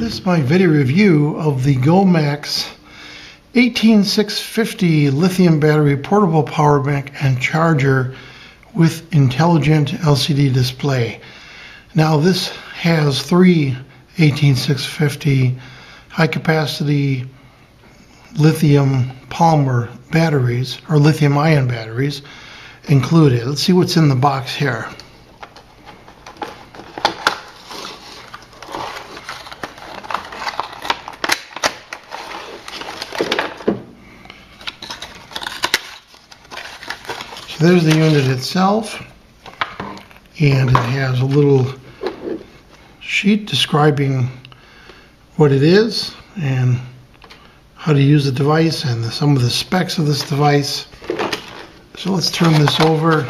This is my video review of the GoMax 18650 lithium battery portable power bank and charger with intelligent LCD display. Now this has three 18650 high capacity lithium polymer batteries or lithium ion batteries included. Let's see what's in the box here. So there's the unit itself, and it has a little sheet describing what it is and how to use the device and some of the specs of this device. So let's turn this over.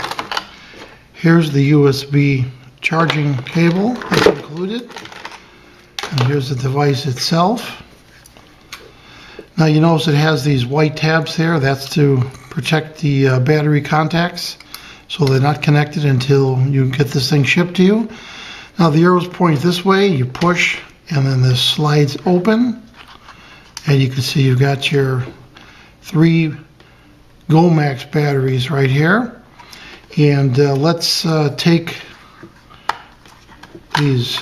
Here's the USB charging cable that's included, and here's the device itself. Now you notice it has these white tabs there. That's to protect the battery contacts so they're not connected until you get this thing shipped to you. Now the arrows point this way, you push and then this slides open, and you can see you've got your three GoMax batteries right here. And let's take these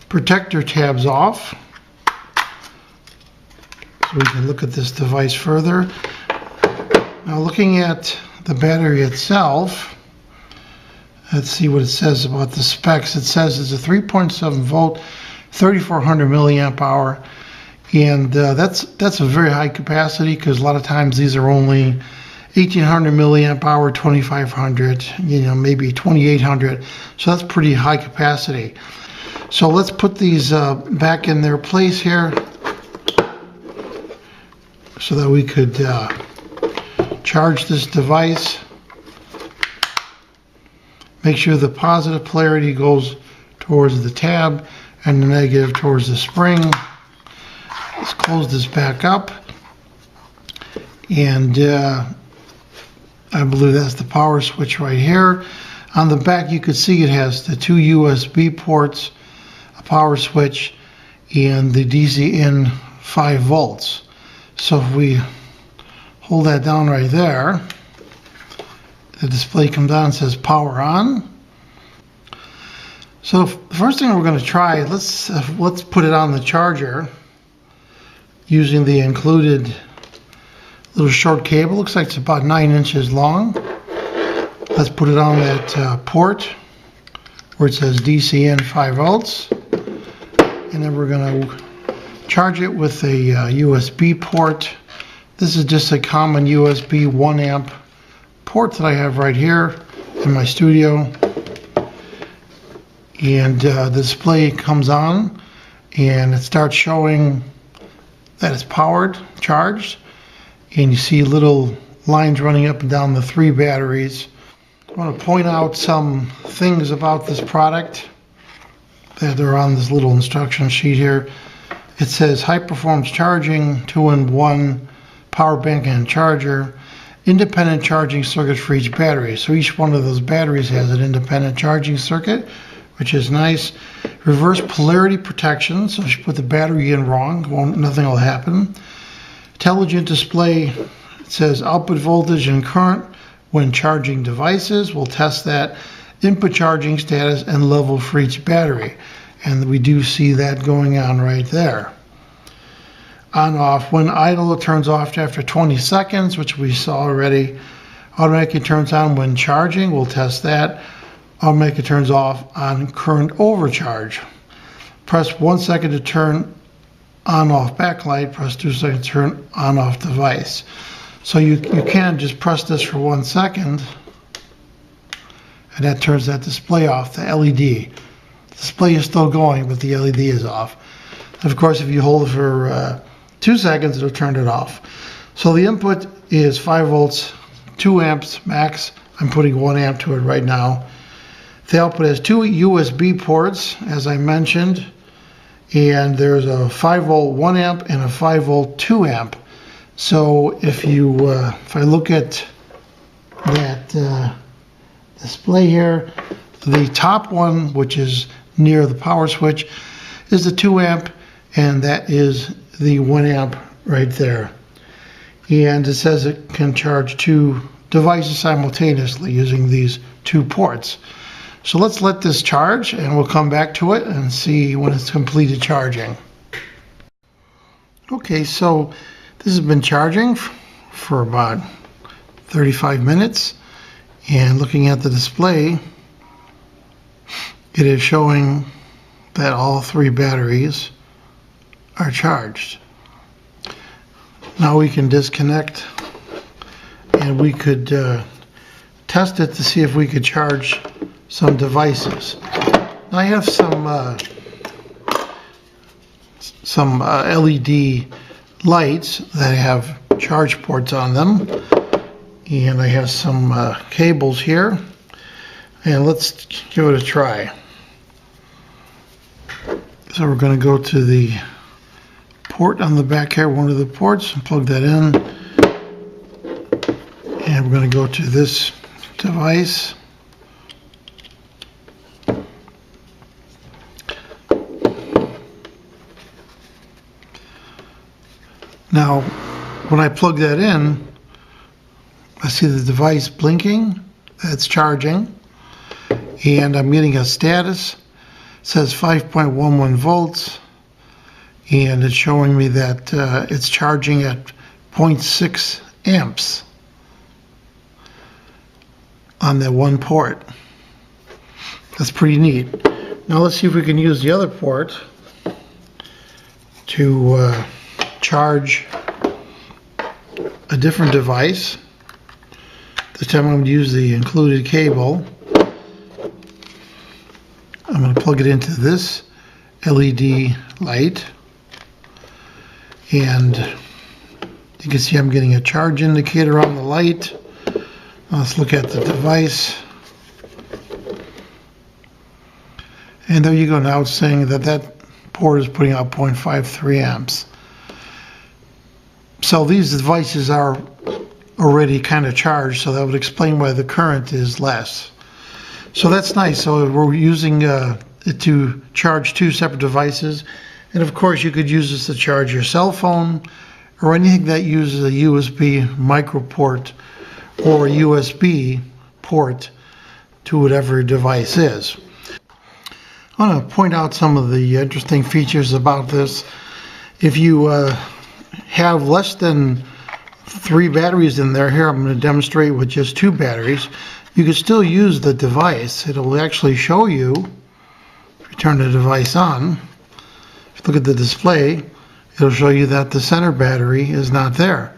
protector tabs off so we can look at this device further. Now looking at the battery itself, let's see what it says about the specs. It says it's a 3.7 volt, 3400 milliamp hour, and that's a very high capacity, because a lot of times these are only 1800 milliamp hour, 2500, maybe 2800. So that's pretty high capacity. So let's put these back in their place here so that we could charge this device. Make sure the positive polarity goes towards the tab and the negative towards the spring. Let's close this back up, and I believe that's the power switch right here. On the back you can see it has the two USB ports, a power switch, and the DC in 5 volts. So if we hold that down right there, the display comes on and says power on. So the first thing we're going to try, let's put it on the charger using the included little short cable. Looks like it's about 9 inches long. Let's put it on that port where it says DC in 5 volts, and then we're going to charge it with a USB port. This is just a common USB 1 amp port that I have right here in my studio. And the display comes on and it starts showing that it's powered, charged, and you see little lines running up and down the 3 batteries. I want to point out some things about this product that are on this little instruction sheet here. It says high performance charging, 2-in-1 power bank and charger, independent charging circuit for each battery. So each one of those batteries has an independent charging circuit, which is nice. Reverse polarity protection, so if you put the battery in wrong, nothing will happen. Intelligent display, it says output voltage and current when charging devices. We'll test that. Input charging status and level for each battery. And we do see that going on right there. On off, when idle it turns off after 20 seconds, which we saw already. Automatically turns on when charging, we'll test that. Automatically turns off on current overcharge. Press 1 second to turn on off backlight, press 2 seconds to turn on off device. So you can just press this for 1 second and that turns that display off, the LED. The display is still going, but the LED is off. Of course, if you hold it for 2 seconds, it'll turn it off. So the input is 5 volts, 2 amps max. I'm putting 1 amp to it right now. The output has 2 USB ports, as I mentioned, and there's a 5 volt 1 amp and a 5 volt 2 amp. So if I look at that display here, the top one, which is near the power switch, is the 2 amp, and that is the 1 amp right there. And it says it can charge 2 devices simultaneously using these 2 ports. So let's let this charge, and we'll come back to it and see when it's completed charging. Okay, so this has been charging for about 35 minutes, and looking at the display, it is showing that all 3 batteries are charged. Now we can disconnect, and we could test it to see if we could charge some devices. Now I have some LED lights that have charge ports on them, and I have some cables here, and let's give it a try. So we're going to go to the port on the back here, one of the ports, and plug that in, and we're going to go to this device. Now when I plug that in, I see the device blinking, that's charging, and I'm getting a status. It says 5.11 volts, and it's showing me that it's charging at 0.6 amps on that one port. That's pretty neat. Now let's see if we can use the other port to charge a different device. This time I'm going to use the included cable. I'm going to plug it into this LED light, and you can see I'm getting a charge indicator on the light. Let's look at the device, and there you go. Now it's saying that that port is putting out 0.53 amps. So these devices are already kind of charged, so that would explain why the current is less. So that's nice. So we're using it to charge 2 separate devices, and of course you could use this to charge your cell phone or anything that uses a USB micro port or a USB port to whatever device is. I want to point out some of the interesting features about this. If you have less than 3 batteries in there, here I'm going to demonstrate with just 2 batteries, you can still use the device. It'll actually show you, if you turn the device on, if you look at the display, it'll show you that the center battery is not there.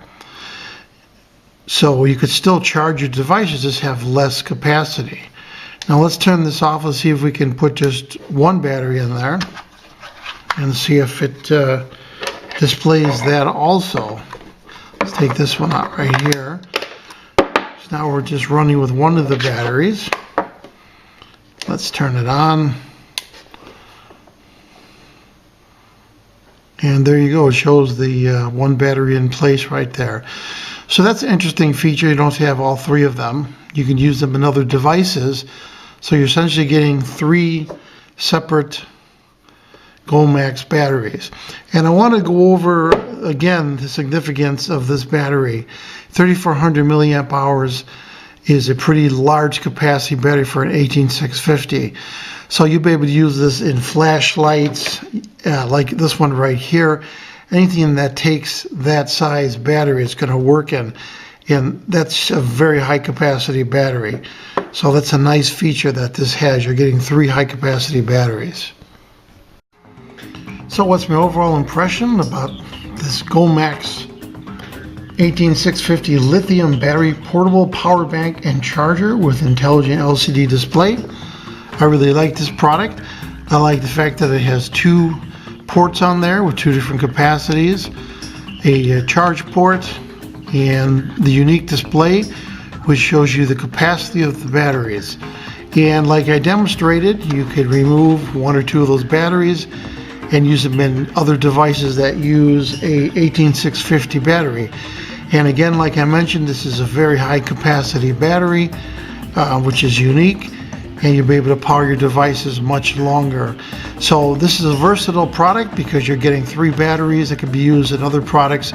So you could still charge your devices, just have less capacity. Now let's turn this off and see if we can put just 1 battery in there and see if it displays that also. Let's take this one out right here. So now we're just running with 1 of the batteries. Let's turn it on. And there you go, it shows the 1 battery in place right there. So that's an interesting feature. You don't have to have all 3 of them. You can use them in other devices. So you're essentially getting 3 separate GoMax batteries. And I want to go over again the significance of this battery. 3400 milliamp hours is a pretty large capacity battery for an 18650. So you'll be able to use this in flashlights, like this one right here. Anything that takes that size battery is going to work in, and that's a very high capacity battery. So that's a nice feature that this has. You're getting 3 high capacity batteries. So what's my overall impression about this GoMax 18650 lithium battery portable power bank and charger with intelligent LCD display? I really like this product. I like the fact that it has 2 ports on there with 2 different capacities, a charge port, and the unique display which shows you the capacity of the batteries. And like I demonstrated, you could remove 1 or 2 of those batteries and use them in other devices that use a 18650 battery. And again, like I mentioned, this is a very high capacity battery, which is unique. and you'll be able to power your devices much longer. So this is a versatile product because you're getting 3 batteries that can be used in other products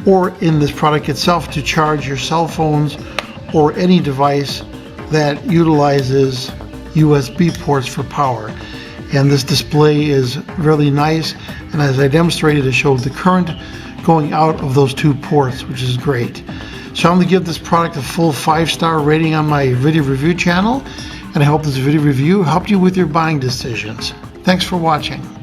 or in this product itself to charge your cell phones or any device that utilizes USB ports for power. And this display is really nice, and as I demonstrated, it shows the current going out of those 2 ports, which is great. So I'm going to give this product a full 5-star rating on my video review channel, and I hope this video review helped you with your buying decisions. Thanks for watching.